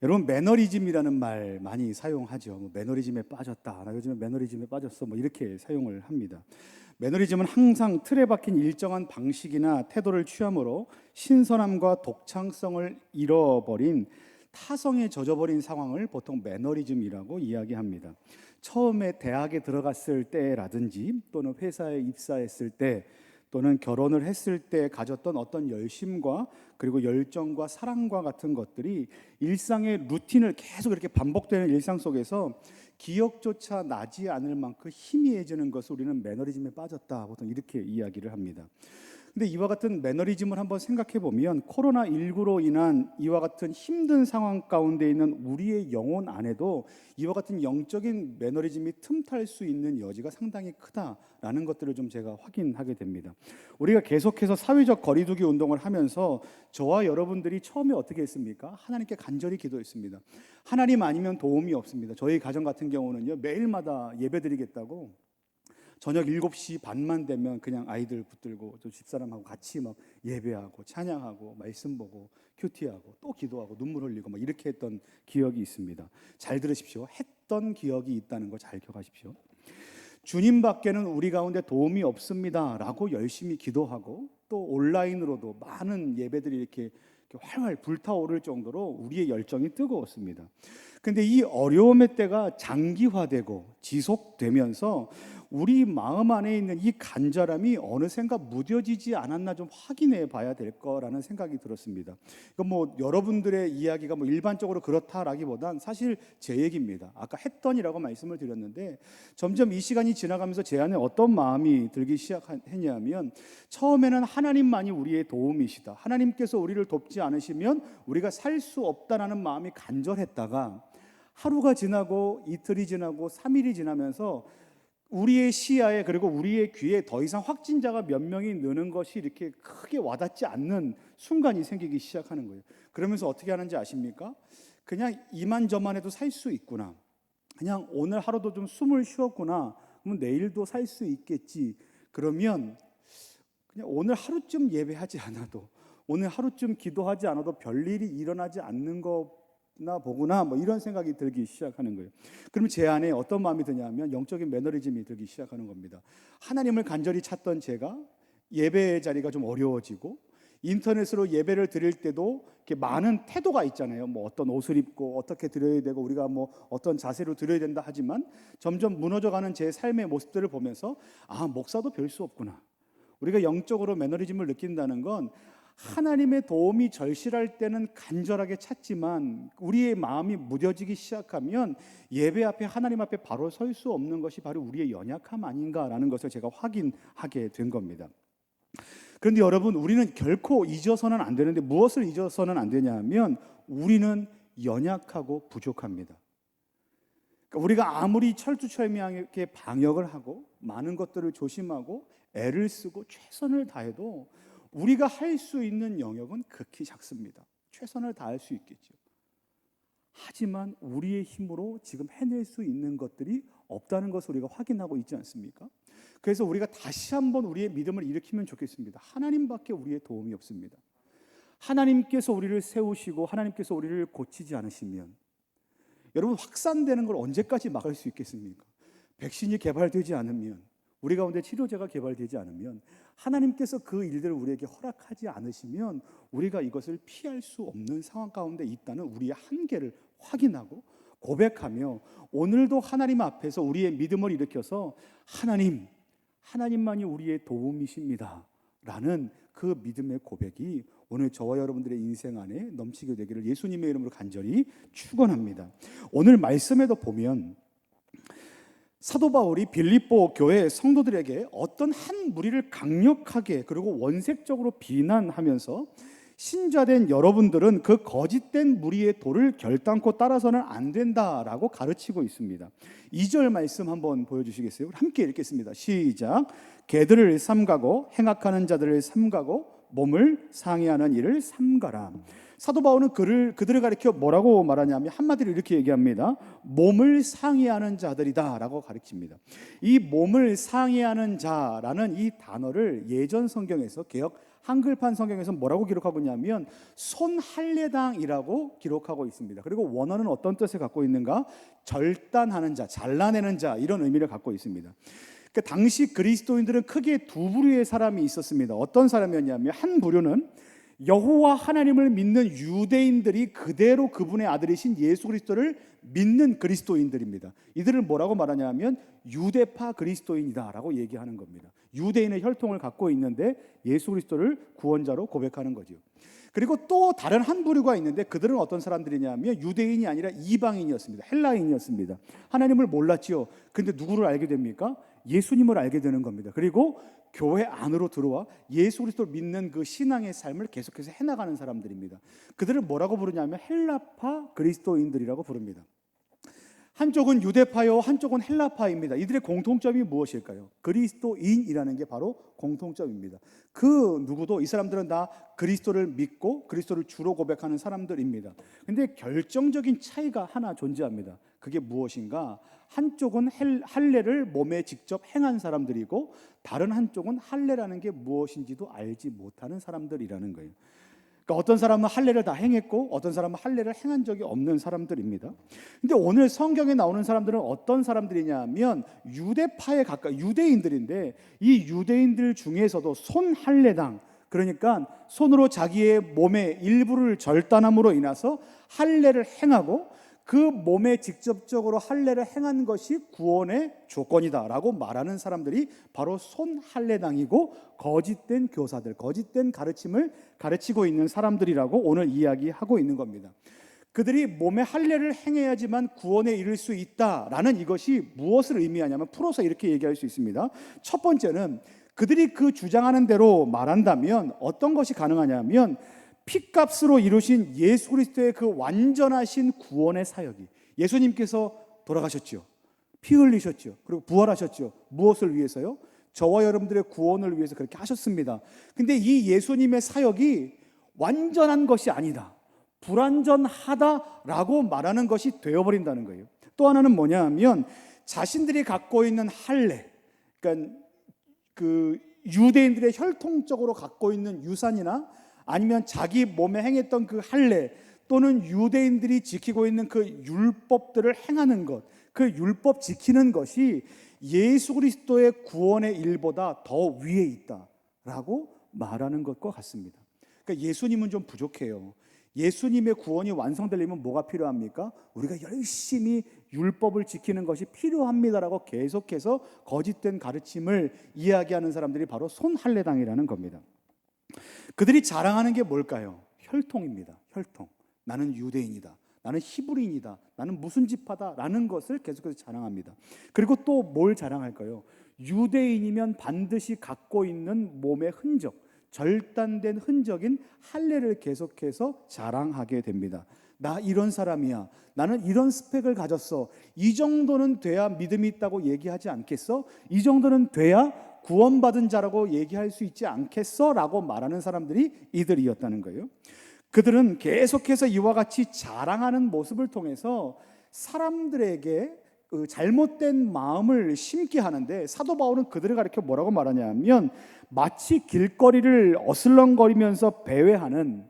여러분, 매너리즘이라는 말 많이 사용하죠. 뭐 매너리즘에 빠졌다, 나 요즘에 매너리즘에 빠졌어, 뭐 이렇게 사용을 합니다. 매너리즘은 항상 틀에 박힌 일정한 방식이나 태도를 취함으로 신선함과 독창성을 잃어버린 타성에 젖어버린 상황을 보통 매너리즘이라고 이야기합니다. 처음에 대학에 들어갔을 때라든지 또는 회사에 입사했을 때 또는 결혼을 했을 때 가졌던 어떤 열심과 그리고 열정과 사랑과 같은 것들이 일상의 루틴을 계속 이렇게 반복되는 일상 속에서 기억조차 나지 않을 만큼 희미해지는 것을 우리는 매너리즘에 빠졌다, 보통 이렇게 이야기를 합니다. 근데 이와 같은 매너리즘을 한번 생각해 보면 코로나19로 인한 이와 같은 힘든 상황 가운데 있는 우리의 영혼 안에도 이와 같은 영적인 매너리즘이 틈탈 수 있는 여지가 상당히 크다라는 것들을 좀 제가 확인하게 됩니다. 우리가 계속해서 사회적 거리두기 운동을 하면서 저와 여러분들이 처음에 어떻게 했습니까? 하나님께 간절히 기도했습니다. 하나님 아니면 도움이 없습니다. 저희 가정 같은 경우는요, 매일마다 예배드리겠다고 저녁 7시 반만 되면 그냥 아이들 붙들고 또 집사람하고 같이 막 예배하고 찬양하고 말씀 보고 큐티하고 또 기도하고 눈물 흘리고 막 이렇게 했던 기억이 있습니다. 잘 들으십시오. 했던 기억이 있다는 거 잘 기억하십시오. 주님밖에는 우리 가운데 도움이 없습니다라고 열심히 기도하고 또 온라인으로도 많은 예배들이 이렇게 활활 불타오를 정도로 우리의 열정이 뜨거웠습니다. 근데 이 어려움의 때가 장기화되고 지속되면서 우리 마음 안에 있는 이 간절함이 어느샌가 무뎌지지 않았나 좀 확인해 봐야 될 거라는 생각이 들었습니다. 이건 뭐 여러분들의 이야기가 뭐 일반적으로 그렇다라기보단 사실 제 얘기입니다. 아까 했더니라고 말씀을 드렸는데 점점 이 시간이 지나가면서 제 안에 어떤 마음이 들기 시작했냐면 처음에는 하나님만이 우리의 도움이시다, 하나님께서 우리를 돕지 않으시면 우리가 살 수 없다라는 마음이 간절했다가 하루가 지나고 이틀이 지나고 3일이 지나면서 우리의 시야에 그리고 우리의 귀에 더 이상 확진자가 몇 명이 느는 것이 이렇게 크게 와닿지 않는 순간이 생기기 시작하는 거예요. 그러면서 어떻게 하는지 아십니까? 그냥 이만저만 해도 살 수 있구나, 그냥 오늘 하루도 좀 숨을 쉬었구나, 그러면 내일도 살 수 있겠지, 그러면 그냥 오늘 하루쯤 예배하지 않아도 오늘 하루쯤 기도하지 않아도 별일이 일어나지 않는 거나 보구나, 뭐 이런 생각이 들기 시작하는 거예요. 그러면 제 안에 어떤 마음이 드냐면 영적인 매너리즘이 들기 시작하는 겁니다. 하나님을 간절히 찾던 제가 예배 자리가 좀 어려워지고 인터넷으로 예배를 드릴 때도 이렇게 많은 태도가 있잖아요. 뭐 어떤 옷을 입고 어떻게 드려야 되고 우리가 뭐 어떤 자세로 드려야 된다 하지만 점점 무너져가는 제 삶의 모습들을 보면서 아, 목사도 별 수 없구나. 우리가 영적으로 매너리즘을 느낀다는 건 하나님의 도움이 절실할 때는 간절하게 찾지만 우리의 마음이 무뎌지기 시작하면 예배 앞에 하나님 앞에 바로 설 수 없는 것이 바로 우리의 연약함 아닌가라는 것을 제가 확인하게 된 겁니다. 그런데 여러분, 우리는 결코 잊어서는 안 되는데 무엇을 잊어서는 안 되냐 하면 우리는 연약하고 부족합니다. 그러니까 우리가 아무리 철두철미하게 방역을 하고 많은 것들을 조심하고 애를 쓰고 최선을 다해도 우리가 할 수 있는 영역은 극히 작습니다. 최선을 다할 수 있겠죠. 하지만 우리의 힘으로 지금 해낼 수 있는 것들이 없다는 것을 우리가 확인하고 있지 않습니까? 그래서 우리가 다시 한번 우리의 믿음을 일으키면 좋겠습니다. 하나님밖에 우리의 도움이 없습니다. 하나님께서 우리를 세우시고 하나님께서 우리를 고치지 않으시면 여러분, 확산되는 걸 언제까지 막을 수 있겠습니까? 백신이 개발되지 않으면, 우리 가운데 치료제가 개발되지 않으면, 하나님께서 그 일들을 우리에게 허락하지 않으시면 우리가 이것을 피할 수 없는 상황 가운데 있다는 우리의 한계를 확인하고 고백하며 오늘도 하나님 앞에서 우리의 믿음을 일으켜서 하나님만이 우리의 도움이십니다 라는 그 믿음의 고백이 오늘 저와 여러분들의 인생 안에 넘치게 되기를 예수님의 이름으로 간절히 축원합니다. 오늘 말씀에도 보면 사도 바울이 빌립보 교회 성도들에게 어떤 한 무리를 강력하게 그리고 원색적으로 비난하면서 신자된 여러분들은 그 거짓된 무리의 도를 결단코 따라서는 안 된다라고 가르치고 있습니다. 2절 말씀 한번 보여주시겠어요? 함께 읽겠습니다. 시작. 개들을 삼가고 행악하는 자들을 삼가고 몸을 상해하는 일을 삼가라. 사도 바울은 그들을 가리켜 뭐라고 말하냐면 한마디로 이렇게 얘기합니다. 몸을 상해하는 자들이다 라고 가르칩니다. 이 몸을 상해하는 자라는 이 단어를 예전 성경에서 개역 한글판 성경에서 뭐라고 기록하고 있냐면 손할례당이라고 기록하고 있습니다. 그리고 원어는 어떤 뜻을 갖고 있는가? 절단하는 자, 잘라내는 자, 이런 의미를 갖고 있습니다. 그러니까 당시 그리스도인들은 크게 두 부류의 사람이 있었습니다. 어떤 사람이었냐면 한 부류는 여호와 하나님을 믿는 유대인들이 그대로 그분의 아들이신 예수 그리스도를 믿는 그리스도인들입니다. 이들을 뭐라고 말하냐면 유대파 그리스도인이다라고 얘기하는 겁니다. 유대인의 혈통을 갖고 있는데 예수 그리스도를 구원자로 고백하는 거죠. 그리고 또 다른 한 부류가 있는데 그들은 어떤 사람들이냐면 유대인이 아니라 이방인이었습니다. 헬라인이었습니다. 하나님을 몰랐지요. 근데 누구를 알게 됩니까? 예수님을 알게 되는 겁니다. 그리고 교회 안으로 들어와 예수 그리스도를 믿는 그 신앙의 삶을 계속해서 해나가는 사람들입니다. 그들을 뭐라고 부르냐면 헬라파 그리스도인들이라고 부릅니다. 한쪽은 유대파요, 한쪽은 헬라파입니다. 이들의 공통점이 무엇일까요? 그리스도인이라는 게 바로 공통점입니다. 그 누구도 이 사람들은 다 그리스도를 믿고 그리스도를 주로 고백하는 사람들입니다. 근데 결정적인 차이가 하나 존재합니다. 그게 무엇인가? 한쪽은 할례를 몸에 직접 행한 사람들이고 다른 한쪽은 할례라는 게 무엇인지도 알지 못하는 사람들이라는 거예요. 그러니까 어떤 사람은 할례를 다 행했고 어떤 사람은 할례를 행한 적이 없는 사람들입니다. 근데 오늘 성경에 나오는 사람들은 어떤 사람들이냐면 유대파에 가까운 유대인들인데 이 유대인들 중에서도 손할례당, 그러니까 손으로 자기의 몸의 일부를 절단함으로 인해서 할례를 행하고 그 몸에 직접적으로 할례를 행한 것이 구원의 조건이다라고 말하는 사람들이 바로 손할례당이고 거짓된 교사들, 거짓된 가르침을 가르치고 있는 사람들이라고 오늘 이야기하고 있는 겁니다. 그들이 몸에 할례를 행해야지만 구원에 이를 수 있다라는 이것이 무엇을 의미하냐면 풀어서 이렇게 얘기할 수 있습니다. 첫 번째는 그들이 그 주장하는 대로 말한다면 어떤 것이 가능하냐면 피값으로 이루신 예수 그리스도의 그 완전하신 구원의 사역이, 예수님께서 돌아가셨죠. 피 흘리셨죠. 그리고 부활하셨죠. 무엇을 위해서요? 저와 여러분들의 구원을 위해서 그렇게 하셨습니다. 근데 이 예수님의 사역이 완전한 것이 아니다, 불완전하다라고 말하는 것이 되어버린다는 거예요. 또 하나는 뭐냐 하면 자신들이 갖고 있는 할례, 그러니까 그 유대인들의 혈통적으로 갖고 있는 유산이나 아니면 자기 몸에 행했던 그 할례 또는 유대인들이 지키고 있는 그 율법들을 행하는 것, 그 율법 지키는 것이 예수 그리스도의 구원의 일보다 더 위에 있다라고 말하는 것과 같습니다. 그러니까 예수님은 좀 부족해요. 예수님의 구원이 완성되려면 뭐가 필요합니까? 우리가 열심히 율법을 지키는 것이 필요합니다라고 계속해서 거짓된 가르침을 이야기하는 사람들이 바로 손할례당이라는 겁니다. 그들이 자랑하는 게 뭘까요? 혈통입니다. 혈통. 나는 유대인이다, 나는 히브리인이다, 나는 무슨 지파다라는 것을 계속해서 자랑합니다. 그리고 또 뭘 자랑할까요? 유대인이면 반드시 갖고 있는 몸의 흔적, 절단된 흔적인 할례를 계속해서 자랑하게 됩니다. 나 이런 사람이야, 나는 이런 스펙을 가졌어, 이 정도는 돼야 믿음이 있다고 얘기하지 않겠어? 이 정도는 돼야 구원받은 자라고 얘기할 수 있지 않겠어? 라고 말하는 사람들이 이들이었다는 거예요. 그들은 계속해서 이와 같이 자랑하는 모습을 통해서 사람들에게 잘못된 마음을 심게 하는데, 사도 바울은 그들을 가리켜 뭐라고 말하냐면 마치 길거리를 어슬렁거리면서 배회하는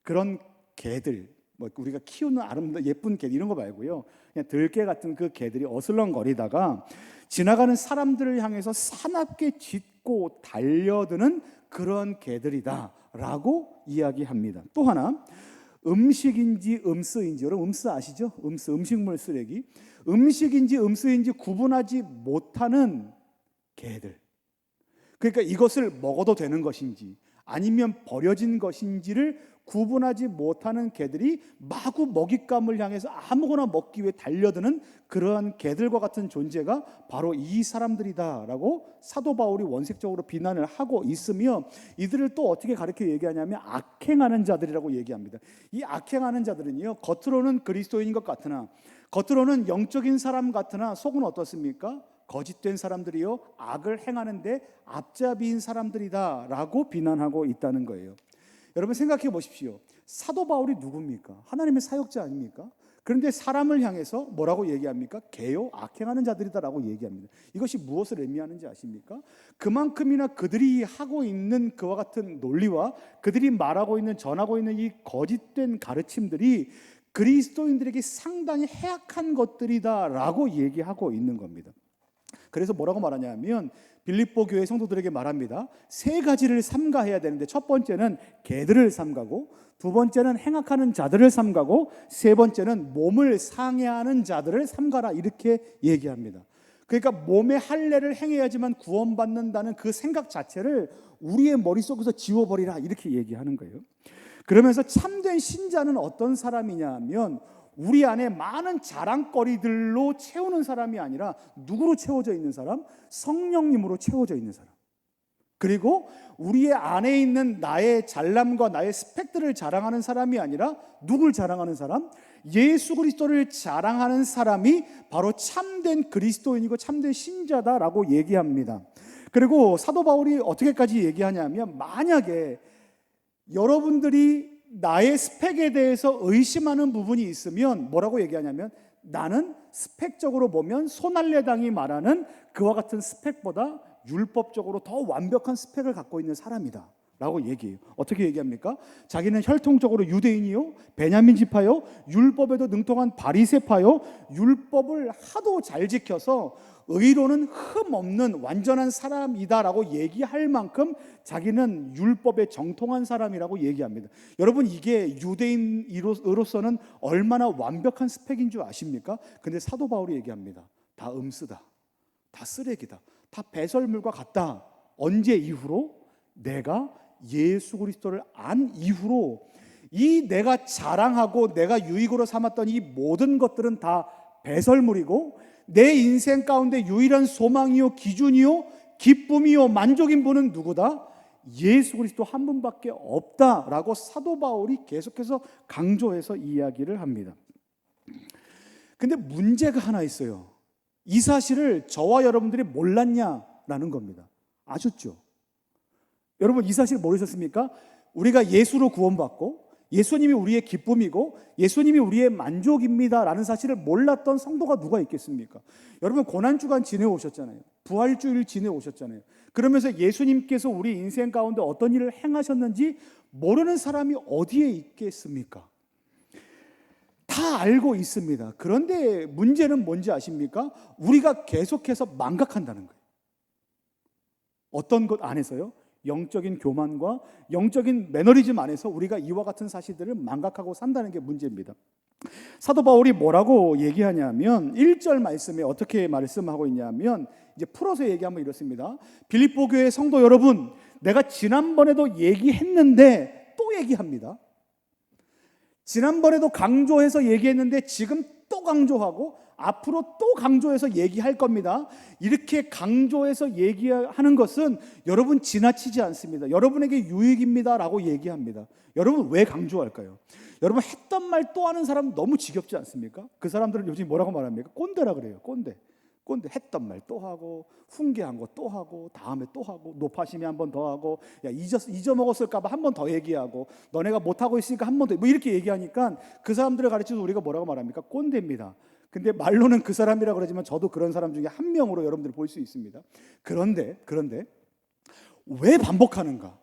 그런 개들, 뭐 우리가 키우는 아름다운 예쁜 개 이런 거 말고요, 그냥 들개 같은 그 개들이 어슬렁거리다가 지나가는 사람들을 향해서 사납게 짖고 달려드는 그런 개들이다 라고 이야기합니다. 또 하나, 음식인지 음쓰인지, 여러분 음쓰 아시죠? 음식물 쓰레기, 음식인지 음쓰인지 구분하지 못하는 개들. 그러니까 이것을 먹어도 되는 것인지 아니면 버려진 것인지를 구분하지 못하는 개들이 마구 먹잇감을 향해서 아무거나 먹기 위해 달려드는 그러한 개들과 같은 존재가 바로 이 사람들이다라고 사도 바울이 원색적으로 비난을 하고 있으며, 이들을 또 어떻게 가르쳐 얘기하냐면 악행하는 자들이라고 얘기합니다. 이 악행하는 자들은요, 겉으로는 그리스도인인 것 같으나, 겉으로는 영적인 사람 같으나 속은 어떻습니까? 거짓된 사람들이요 악을 행하는데 앞잡이인 사람들이다 라고 비난하고 있다는 거예요. 여러분 생각해 보십시오. 사도 바울이 누굽니까? 하나님의 사역자 아닙니까? 그런데 사람을 향해서 뭐라고 얘기합니까? 개요 악행하는 자들이다라고 얘기합니다. 이것이 무엇을 의미하는지 아십니까? 그만큼이나 그들이 하고 있는 그와 같은 논리와 그들이 말하고 있는 전하고 있는 이 거짓된 가르침들이 그리스도인들에게 상당히 해악한 것들이다라고 얘기하고 있는 겁니다. 그래서 뭐라고 말하냐면 빌립보 교회 성도들에게 말합니다. 세 가지를 삼가해야 되는데 첫 번째는 개들을 삼가고 두 번째는 행악하는 자들을 삼가고 세 번째는 몸을 상해하는 자들을 삼가라 이렇게 얘기합니다. 그러니까 몸의 할례를 행해야지만 구원받는다는 그 생각 자체를 우리의 머릿속에서 지워버리라 이렇게 얘기하는 거예요. 그러면서 참된 신자는 어떤 사람이냐 하면 우리 안에 많은 자랑거리들로 채우는 사람이 아니라 누구로 채워져 있는 사람? 성령님으로 채워져 있는 사람. 그리고 우리의 안에 있는 나의 잘남과 나의 스펙들을 자랑하는 사람이 아니라 누굴 자랑하는 사람? 예수 그리스도를 자랑하는 사람이 바로 참된 그리스도인이고 참된 신자다라고 얘기합니다. 그리고 사도 바울이 어떻게까지 얘기하냐면 만약에 여러분들이 나의 스펙에 대해서 의심하는 부분이 있으면 뭐라고 얘기하냐면 나는 스펙적으로 보면 손할례당이 말하는 그와 같은 스펙보다 율법적으로 더 완벽한 스펙을 갖고 있는 사람이다 라고 얘기해요. 어떻게 얘기합니까? 자기는 혈통적으로 유대인이요 베냐민 지파요 율법에도 능통한 바리새파요 율법을 하도 잘 지켜서 의로는 흠 없는 완전한 사람이다라고 얘기할 만큼 자기는 율법에 정통한 사람이라고 얘기합니다. 여러분 이게 유대인으로서는 얼마나 완벽한 스펙인 줄 아십니까? 근데 사도 바울이 얘기합니다. 다 음쓰다, 다 쓰레기다, 다 배설물과 같다. 언제 이후로? 내가 예수 그리스도를 안 이후로 이 내가 자랑하고 내가 유익으로 삼았던 이 모든 것들은 다 배설물이고 내 인생 가운데 유일한 소망이요 기준이요 기쁨이요 만족인 분은 누구다? 예수 그리스도 한 분밖에 없다라고 사도 바울이 계속해서 강조해서 이야기를 합니다. 근데 문제가 하나 있어요. 이 사실을 저와 여러분들이 몰랐냐라는 겁니다. 아셨죠? 여러분 이 사실 모르셨습니까? 우리가 예수로 구원받고 예수님이 우리의 기쁨이고 예수님이 우리의 만족입니다라는 사실을 몰랐던 성도가 누가 있겠습니까? 여러분 고난주간 지내오셨잖아요. 부활주일 지내오셨잖아요. 그러면서 예수님께서 우리 인생 가운데 어떤 일을 행하셨는지 모르는 사람이 어디에 있겠습니까? 다 알고 있습니다. 그런데 문제는 뭔지 아십니까? 우리가 계속해서 망각한다는 거예요. 어떤 것 안에서요? 영적인 교만과 영적인 매너리즘 안에서 우리가 이와 같은 사실들을 망각하고 산다는 게 문제입니다. 사도 바울이 뭐라고 얘기하냐면 1절 말씀에 어떻게 말씀하고 있냐면 이제 풀어서 얘기하면 이렇습니다. 빌립보 교회 성도 여러분, 내가 지난번에도 얘기했는데 또 얘기합니다. 지난번에도 강조해서 얘기했는데 지금 또 강조하고 앞으로 또 강조해서 얘기할 겁니다. 이렇게 강조해서 얘기하는 것은 여러분 지나치지 않습니다. 여러분에게 유익입니다 라고 얘기합니다. 여러분 왜 강조할까요? 여러분 했던 말 또 하는 사람 너무 지겹지 않습니까? 그 사람들은 요즘 뭐라고 말합니까? 꼰대라 그래요. 꼰대 했던 말 또 하고 훈계한 거 또 하고 다음에 또 하고 노파심이 한 번 더 하고 야 잊어먹었을까 봐 한 번 더 얘기하고 너네가 못하고 있으니까 한 번 더 뭐 이렇게 얘기하니까 그 사람들을 가르쳐서 우리가 뭐라고 말합니까? 꼰대입니다. 근데 말로는 그 사람이라고 그러지만 저도 그런 사람 중에 한 명으로 여러분들이 볼 수 있습니다. 그런데 왜 반복하는가?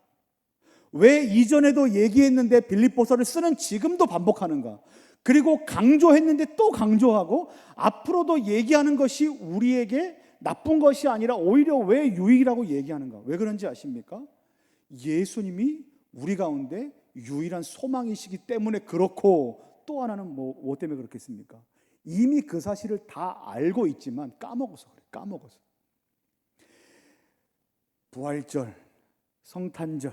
왜 이전에도 얘기했는데 빌립보서를 쓰는 지금도 반복하는가? 그리고 강조했는데 또 강조하고 앞으로도 얘기하는 것이 우리에게 나쁜 것이 아니라 오히려 왜 유익이라고 얘기하는가? 왜 그런지 아십니까? 예수님이 우리 가운데 유일한 소망이시기 때문에 그렇고 또 하나는 뭐 때문에 그렇겠습니까? 이미 그 사실을 다 알고 있지만 까먹어서 그래. 까먹어서. 부활절, 성탄절,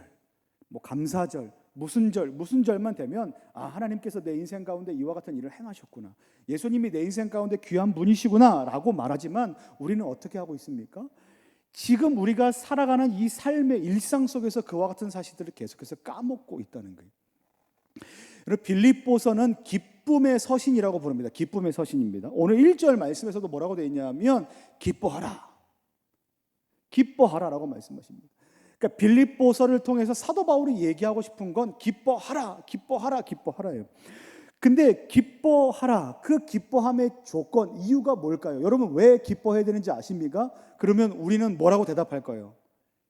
감사절, 무슨 절만 되면 하나님께서 내 인생 가운데 이와 같은 일을 행하셨구나. 예수님이 내 인생 가운데 귀한 분이시구나 라고 말하지만 우리는 어떻게 하고 있습니까? 지금 우리가 살아가는 이 삶의 일상 속에서 그와 같은 사실들을 계속해서 까먹고 있다는 거예요. 빌립보서는 기쁨의 서신이라고 부릅니다. 기쁨의 서신입니다. 오늘 1절 말씀에서도 뭐라고 되어 있냐면 기뻐하라. 기뻐하라라고 말씀하십니다. 그러니까 빌립보서를 통해서 사도 바울이 얘기하고 싶은 건 기뻐하라, 기뻐하라, 기뻐하라예요. 근데 기뻐하라, 그 기뻐함의 조건, 이유가 뭘까요? 여러분 왜 기뻐해야 되는지 아십니까? 그러면 우리는 뭐라고 대답할까요?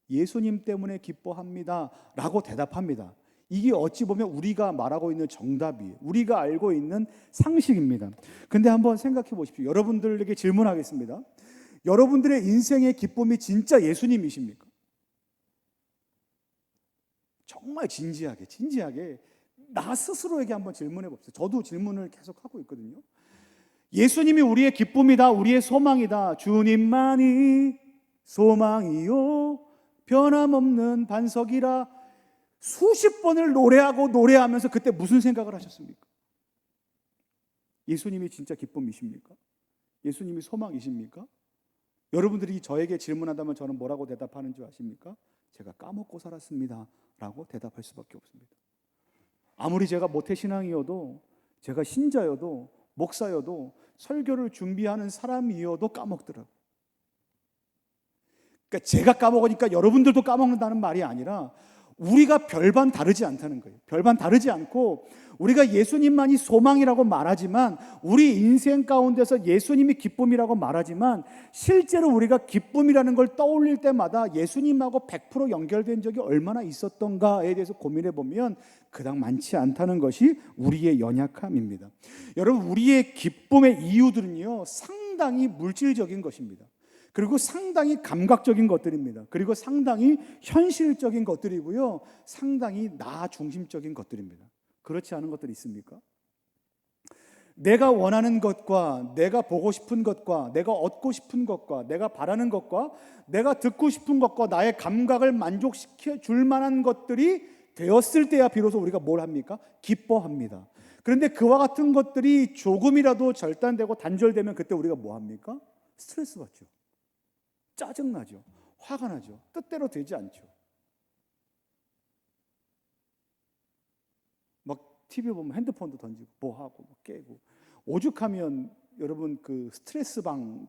예수님 때문에 기뻐합니다 라고 대답합니다. 이게 어찌 보면 우리가 말하고 있는 정답이에요. 우리가 알고 있는 상식입니다. 근데 한번 생각해 보십시오. 여러분들에게 질문하겠습니다. 여러분들의 인생의 기쁨이 진짜 예수님이십니까? 정말 진지하게 나 스스로에게 한번 질문해 봅시다. 저도 질문을 계속 하고 있거든요. 예수님이 우리의 기쁨이다, 우리의 소망이다. 주님만이 소망이요 변함없는 반석이라 수십 번을 노래하면서 그때 무슨 생각을 하셨습니까? 예수님이 진짜 기쁨이십니까? 예수님이 소망이십니까? 여러분들이 저에게 질문한다면 저는 뭐라고 대답하는 줄 아십니까? 제가 까먹고 살았습니다 라고 대답할 수밖에 없습니다. 아무리 제가 모태신앙이어도, 제가 신자여도, 목사여도, 설교를 준비하는 사람이어도 까먹더라고요. 그러니까 제가 까먹으니까 여러분들도 까먹는다는 말이 아니라 우리가 별반 다르지 않다는 거예요. 별반 다르지 않고 우리가 예수님만이 소망이라고 말하지만, 우리 인생 가운데서 예수님이 기쁨이라고 말하지만, 실제로 우리가 기쁨이라는 걸 떠올릴 때마다 예수님하고 100% 연결된 적이 얼마나 있었던가에 대해서 고민해 보면 그닥 많지 않다는 것이 우리의 연약함입니다. 여러분, 우리의 기쁨의 이유들은요 상당히 물질적인 것입니다. 그리고 상당히 감각적인 것들입니다. 그리고 상당히 현실적인 것들이고요, 상당히 나 중심적인 것들입니다. 그렇지 않은 것들이 있습니까? 내가 원하는 것과 내가 보고 싶은 것과 내가 얻고 싶은 것과 내가 바라는 것과 내가 듣고 싶은 것과 나의 감각을 만족시켜 줄 만한 것들이 되었을 때야 비로소 우리가 뭘 합니까? 기뻐합니다. 그런데 그와 같은 것들이 조금이라도 절단되고 단절되면 그때 우리가 뭐 합니까? 스트레스 받죠. 짜증나죠. 화가 나죠. 뜻대로 되지 않죠. 막 TV 보면 핸드폰도 던지고 뭐하고 막 깨고, 오죽하면 여러분 그 스트레스방,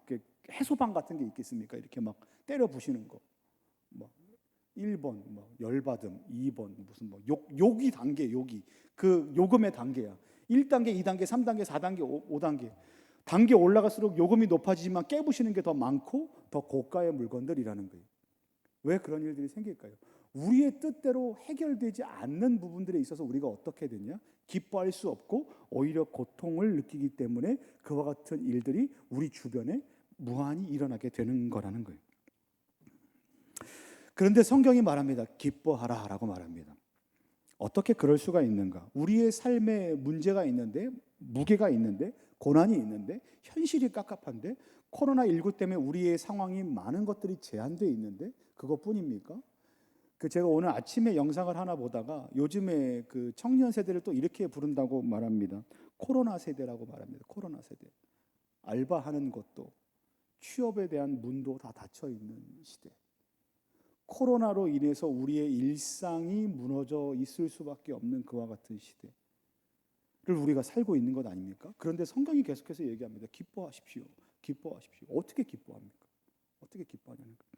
해소방 같은 게 있겠습니까? 이렇게 막 때려 부시는 거, 막 1번 뭐 열받음, 2번 무슨 뭐 욕이 단계, 욕이 그 요금의 단계야. 1단계, 2단계, 3단계, 4단계, 5단계 단계 올라갈수록 요금이 높아지지만 깨부시는 게 더 많고 더 고가의 물건들이라는 거예요. 왜 그런 일들이 생길까요? 우리의 뜻대로 해결되지 않는 부분들에 있어서 우리가 어떻게 되냐? 기뻐할 수 없고 오히려 고통을 느끼기 때문에 그와 같은 일들이 우리 주변에 무한히 일어나게 되는 거라는 거예요. 그런데 성경이 말합니다. 기뻐하라 라고 말합니다. 어떻게 그럴 수가 있는가? 우리의 삶에 문제가 있는데, 무게가 있는데, 고난이 있는데, 현실이 깝깝한데, 코로나19 때문에 우리의 상황이 많은 것들이 제한되어 있는데 그것뿐입니까? 제가 오늘 아침에 영상을 하나 보다가 요즘에 그 청년 세대를 또 이렇게 부른다고 말합니다. 코로나 세대라고 말합니다. 코로나 세대. 알바하는 것도, 취업에 대한 문도 다 닫혀 있는 시대. 코로나로 인해서 우리의 일상이 무너져 있을 수밖에 없는 그와 같은 시대를 우리가 살고 있는 것 아닙니까? 그런데 성경이 계속해서 얘기합니다. 기뻐하십시오. 기뻐하십시오. 어떻게 기뻐합니까? 어떻게 기뻐하냐는 거예요.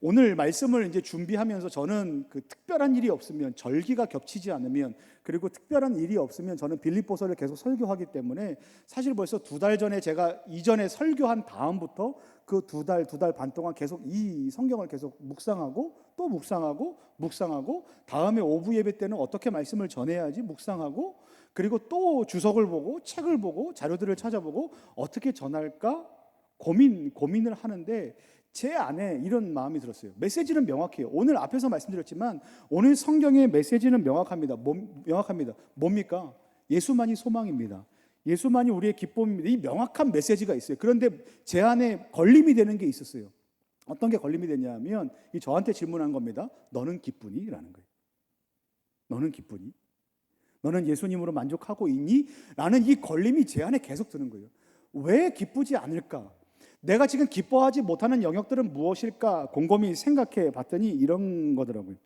오늘 말씀을 이제 준비하면서 저는 그 특별한 일이 없으면, 절기가 겹치지 않으면, 그리고 특별한 일이 없으면 저는 빌립보서를 계속 설교하기 때문에 사실 벌써 2달 전에 제가 이전에 설교한 다음부터 그 2달 반 동안 계속 이 성경을 계속 묵상하고 또 묵상하고 다음에 오후 예배 때는 어떻게 말씀을 전해야지 묵상하고, 그리고 또 주석을 보고 책을 보고 자료들을 찾아보고 어떻게 전할까 고민을 하는데 제 안에 이런 마음이 들었어요. 메시지는 명확해요. 오늘 앞에서 말씀드렸지만 오늘 성경의 메시지는 명확합니다. 뭡니까? 예수만이 소망입니다. 예수만이 우리의 기쁨입니다. 이 명확한 메시지가 있어요. 그런데 제 안에 걸림이 되는 게 있었어요. 어떤 게 걸림이 되냐면 저한테 질문한 겁니다. 너는 기쁘니? 라는 거예요. 너는 기쁘니? 너는 예수님으로 만족하고 있니? 라는 이 걸림이 제 안에 계속 드는 거예요. 왜 기쁘지 않을까? 내가 지금 기뻐하지 못하는 영역들은 무엇일까? 곰곰이 생각해 봤더니 이런 거더라고요.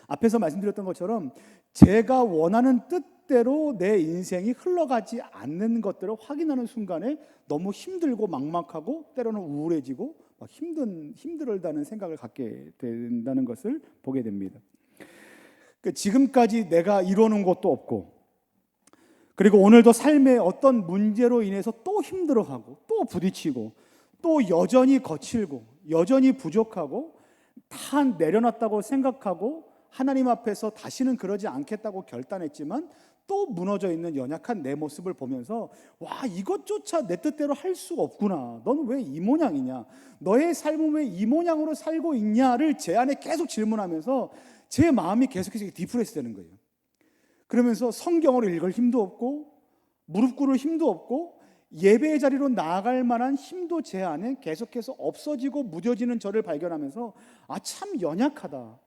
앞에서 말씀드렸던 것처럼 제가 원하는 뜻대로 내 인생이 흘러가지 않는 것들을 확인하는 순간에 너무 힘들고 막막하고 때로는 우울해지고 막 힘들다는 생각을 갖게 된다는 것을 보게 됩니다. 지금까지 내가 이루는 것도 없고, 그리고 오늘도 삶의 어떤 문제로 인해서 또 힘들어하고 또 부딪히고 또 여전히 거칠고 여전히 부족하고 다 내려놨다고 생각하고 하나님 앞에서 다시는 그러지 않겠다고 결단했지만 또 무너져 있는 연약한 내 모습을 보면서 와, 이것조차 내 뜻대로 할 수가 없구나. 너는 왜 이 모양이냐? 너의 삶은 왜 이 모양으로 살고 있냐를 제 안에 계속 질문하면서 제 마음이 계속해서 디프레스 되는 거예요. 그러면서 성경을 읽을 힘도 없고 무릎 꿇을 힘도 없고 예배의 자리로 나아갈 만한 힘도 제 안에 계속해서 없어지고 무뎌지는 저를 발견하면서 아, 참 연약하다.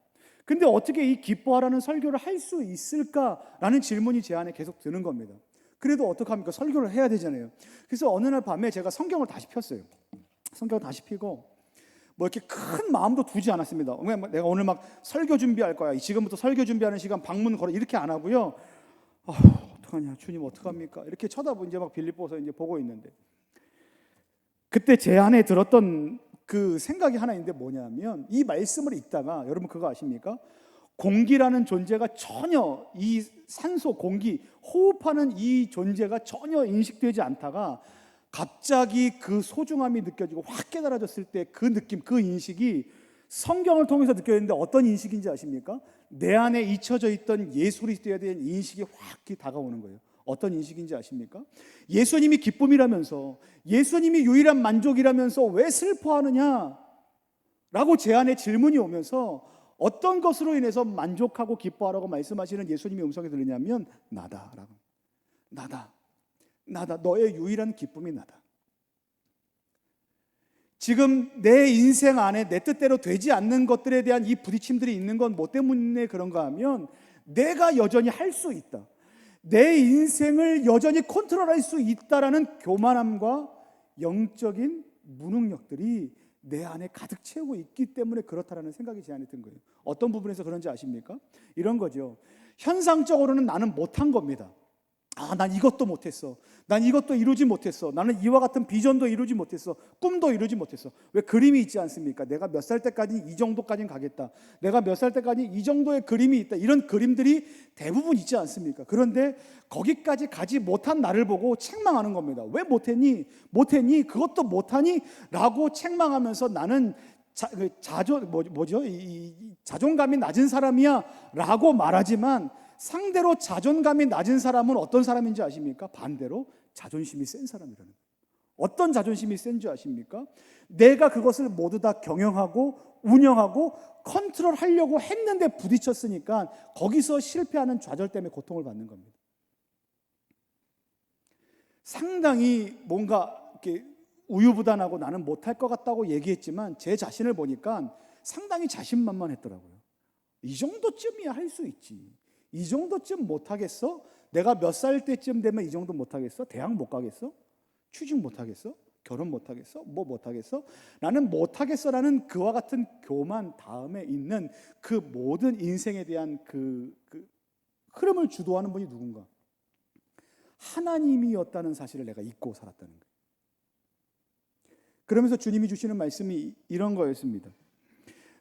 근데 어떻게 이 기뻐하라는 설교를 할 수 있을까라는 질문이 제 안에 계속 드는 겁니다. 그래도 어떡합니까? 설교를 해야 되잖아요. 그래서 어느 날 밤에 제가 성경을 다시 폈어요. 성경을 다시 피고 뭐 이렇게 큰 마음도 두지 않았습니다. 내가 오늘 막 설교 준비할 거야. 지금부터 설교 준비하는 시간 방문 걸어 이렇게 안 하고요. 어떡하냐, 주님 어떡합니까? 이렇게 쳐다보고 이제 막 빌립보서 이제 보고 있는데 그때 제 안에 들었던 그 생각이 하나 있는데 뭐냐면 이 말씀을 읽다가 여러분 그거 아십니까? 공기라는 존재가 전혀 이 산소, 공기, 호흡하는 이 존재가 전혀 인식되지 않다가 갑자기 그 소중함이 느껴지고 확 깨달아졌을 때 그 느낌, 그 인식이 성경을 통해서 느껴졌는데 어떤 인식인지 아십니까? 내 안에 잊혀져 있던 예수 그리스도에 대한 인식이 확 다가오는 거예요. 어떤 인식인지 아십니까? 예수님이 기쁨이라면서, 예수님이 유일한 만족이라면서 왜 슬퍼하느냐? 라고 제 안에 질문이 오면서 어떤 것으로 인해서 만족하고 기뻐하라고 말씀하시는 예수님의 음성이 들리냐면 나다라고. 나다. 너의 유일한 기쁨이 나다. 지금 내 인생 안에 내 뜻대로 되지 않는 것들에 대한 이 부딪힘들이 있는 건 뭐 때문에 그런가 하면 내가 여전히 할 수 있다. 내 인생을 여전히 컨트롤할 수 있다라는 교만함과 영적인 무능력들이 내 안에 가득 채우고 있기 때문에 그렇다라는 생각이 제 안에 든 거예요. 어떤 부분에서 그런지 아십니까? 이런 거죠. 현상적으로는 나는 못한 겁니다. 난 이것도 못했어. 난 이것도 이루지 못했어. 나는 이와 같은 비전도 이루지 못했어. 꿈도 이루지 못했어. 왜 그림이 있지 않습니까? 내가 몇 살 때까지 이 정도까지는 가겠다. 내가 몇 살 때까지 이 정도의 그림이 있다. 이런 그림들이 대부분 있지 않습니까? 그런데 거기까지 가지 못한 나를 보고 책망하는 겁니다. 왜 못했니? 그것도 못하니? 라고 책망하면서 나는 자존감이 낮은 사람이야 라고 말하지만 상대로 자존감이 낮은 사람은 어떤 사람인지 아십니까? 반대로 자존심이 센 사람이라는 거예요. 어떤 자존심이 센 줄 아십니까? 내가 그것을 모두 다 경영하고 운영하고 컨트롤하려고 했는데 부딪혔으니까 거기서 실패하는 좌절 때문에 고통을 받는 겁니다. 상당히 뭔가 이렇게 우유부단하고 나는 못할 것 같다고 얘기했지만 제 자신을 보니까 상당히 자신만만했더라고요. 이 정도쯤이야 할 수 있지. 이 정도쯤 못하겠어? 내가 몇 살 때쯤 되면 이 정도 못하겠어? 대학 못 가겠어? 취직 못하겠어? 결혼 못하겠어? 뭐 못하겠어? 나는 못하겠어라는 그와 같은 교만 다음에 있는 그 모든 인생에 대한 그 흐름을 주도하는 분이 누군가? 하나님이었다는 사실을 내가 잊고 살았다는 거예요. 그러면서 주님이 주시는 말씀이 이런 거였습니다.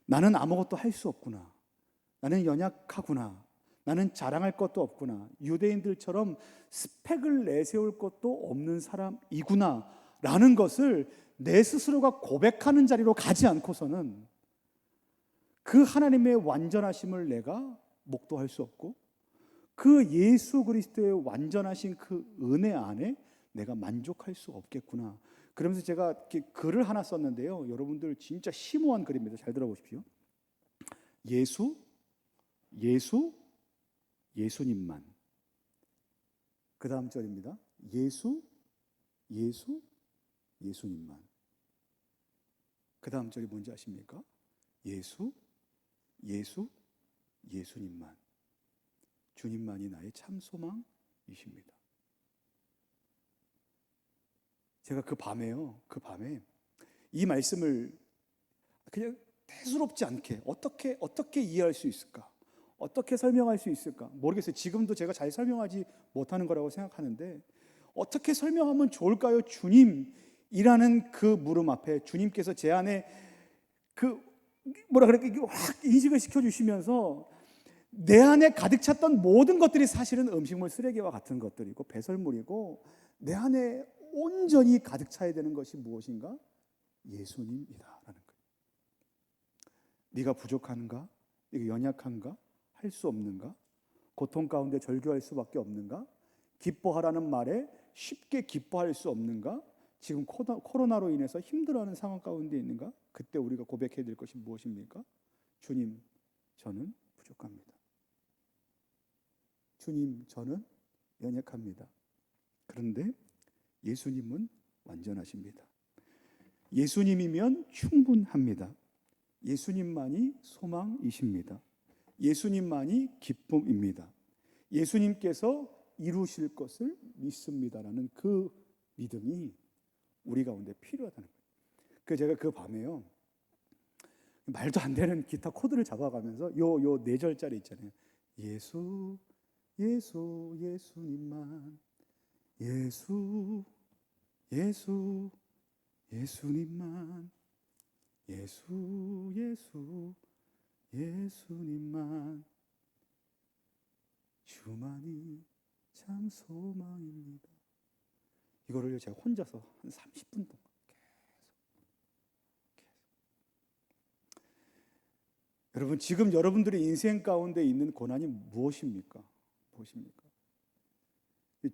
나는 아무것도 할 수 없구나. 나는 연약하구나. 나는 자랑할 것도 없구나. 유대인들처럼 스펙을 내세울 것도 없는 사람이구나 라는 것을 내 스스로가 고백하는 자리로 가지 않고서는 그 하나님의 완전하심을 내가 목도할 수 없고 그 예수 그리스도의 완전하신 그 은혜 안에 내가 만족할 수 없겠구나. 그러면서 제가 이렇게 글을 하나 썼는데요. 여러분들 진짜 심오한 글입니다. 잘 들어보십시오. 예수님만. 그 다음 절입니다. 예수님만. 그 다음 절이 뭔지 아십니까? 예수님만. 주님만이 나의 참 소망이십니다. 제가 그 밤에 이 말씀을 그냥 대수롭지 않게 어떻게 이해할 수 있을까? 어떻게 설명할 수 있을까? 모르겠어요. 지금도 제가 잘 설명하지 못하는 거라고 생각하는데 어떻게 설명하면 좋을까요? 주님이라는 그 물음 앞에 주님께서 제 안에 그 뭐라 그럴까 확 인식을 시켜주시면서 내 안에 가득 찼던 모든 것들이 사실은 음식물 쓰레기와 같은 것들이고 배설물이고 내 안에 온전히 가득 차야 되는 것이 무엇인가? 예수님이다라는 거예요. 네가 부족한가? 네가 연약한가? 할 수 없는가? 고통 가운데 절규할 수밖에 없는가? 기뻐하라는 말에 쉽게 기뻐할 수 없는가? 지금 코로나로 인해서 힘들어하는 상황 가운데 있는가? 그때 우리가 고백해야 될 것이 무엇입니까? 주님, 저는 부족합니다. 주님, 저는 연약합니다. 그런데 예수님은 완전하십니다. 예수님이면 충분합니다. 예수님만이 소망이십니다. 예수님만이 기쁨입니다. 예수님께서 이루실 것을 믿습니다라는 그 믿음이 우리 가운데 필요하다는 거예요. 제가 그 밤에요, 말도 안 되는 기타 코드를 잡아가면서 요 4절짜리 있잖아요. 예수, 예수, 예수님만, 예수, 예수, 예수님만, 예수, 예수, 예수님만, 주만이 참 소망입니다. 이거를 제가 혼자서 한 30분 동안 계속. 여러분, 지금 여러분들의 인생 가운데 있는 고난이 무엇입니까? 무엇입니까?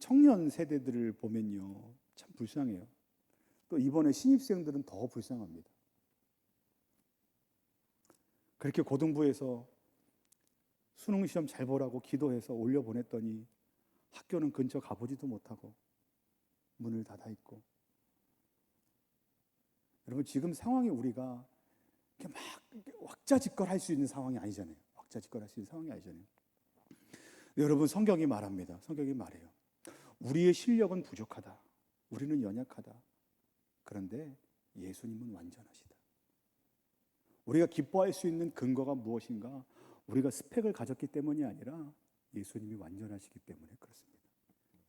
청년 세대들을 보면요, 참 불쌍해요. 또 이번에 신입생들은 더 불쌍합니다. 그렇게 고등부에서 수능 시험 잘 보라고 기도해서 올려보냈더니 학교는 근처 가보지도 못하고 문을 닫아 있고. 여러분, 지금 상황이 우리가 이렇게 막 왁자지껄할 수 있는 상황이 아니잖아요. 왁자지껄할 수 있는 상황이 아니잖아요. 여러분, 성경이 말합니다. 성경이 말해요. 우리의 실력은 부족하다. 우리는 연약하다. 그런데 예수님은 완전하시다. 우리가 기뻐할 수 있는 근거가 무엇인가? 우리가 스펙을 가졌기 때문이 아니라 예수님이 완전하시기 때문에 그렇습니다.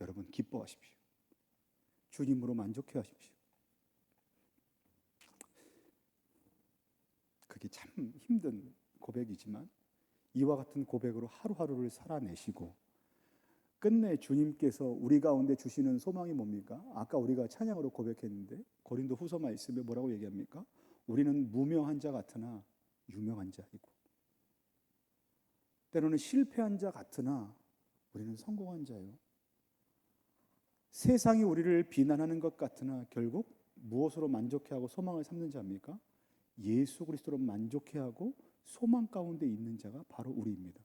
여러분, 기뻐하십시오. 주님으로 만족해 하십시오. 그게 참 힘든 고백이지만 이와 같은 고백으로 하루하루를 살아내시고 끝내 주님께서 우리 가운데 주시는 소망이 뭡니까? 아까 우리가 찬양으로 고백했는데 고린도 후서 말씀에 뭐라고 얘기합니까? 우리는 무명한 자 같으나 유명한 자이고 때로는 실패한 자 같으나 우리는 성공한 자요. 세상이 우리를 비난하는 것 같으나 결국 무엇으로 만족해하고 소망을 삼는 자입니까? 예수 그리스도로 만족해하고 소망 가운데 있는 자가 바로 우리입니다.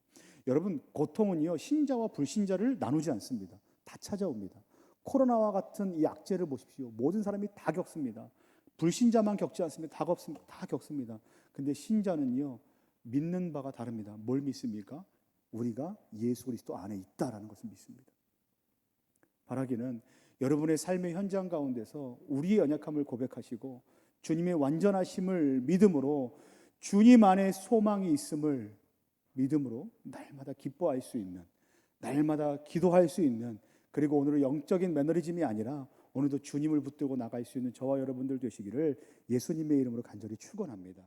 여러분, 고통은요 신자와 불신자를 나누지 않습니다. 다 찾아옵니다. 코로나와 같은 이 악재를 보십시오. 모든 사람이 다 겪습니다. 불신자만 겪지 않습니다. 다 겪습니다. 근데 신자는요 믿는 바가 다릅니다. 뭘 믿습니까? 우리가 예수 그리스도 안에 있다라는 것을 믿습니다. 바라기는 여러분의 삶의 현장 가운데서 우리의 연약함을 고백하시고 주님의 완전하심을 믿음으로 주님 안에 소망이 있음을 믿음으로 날마다 기뻐할 수 있는, 날마다 기도할 수 있는, 그리고 오늘은 영적인 매너리즘이 아니라 오늘도 주님을 붙들고 나갈 수 있는 저와 여러분들 되시기를 예수님의 이름으로 간절히 축원합니다.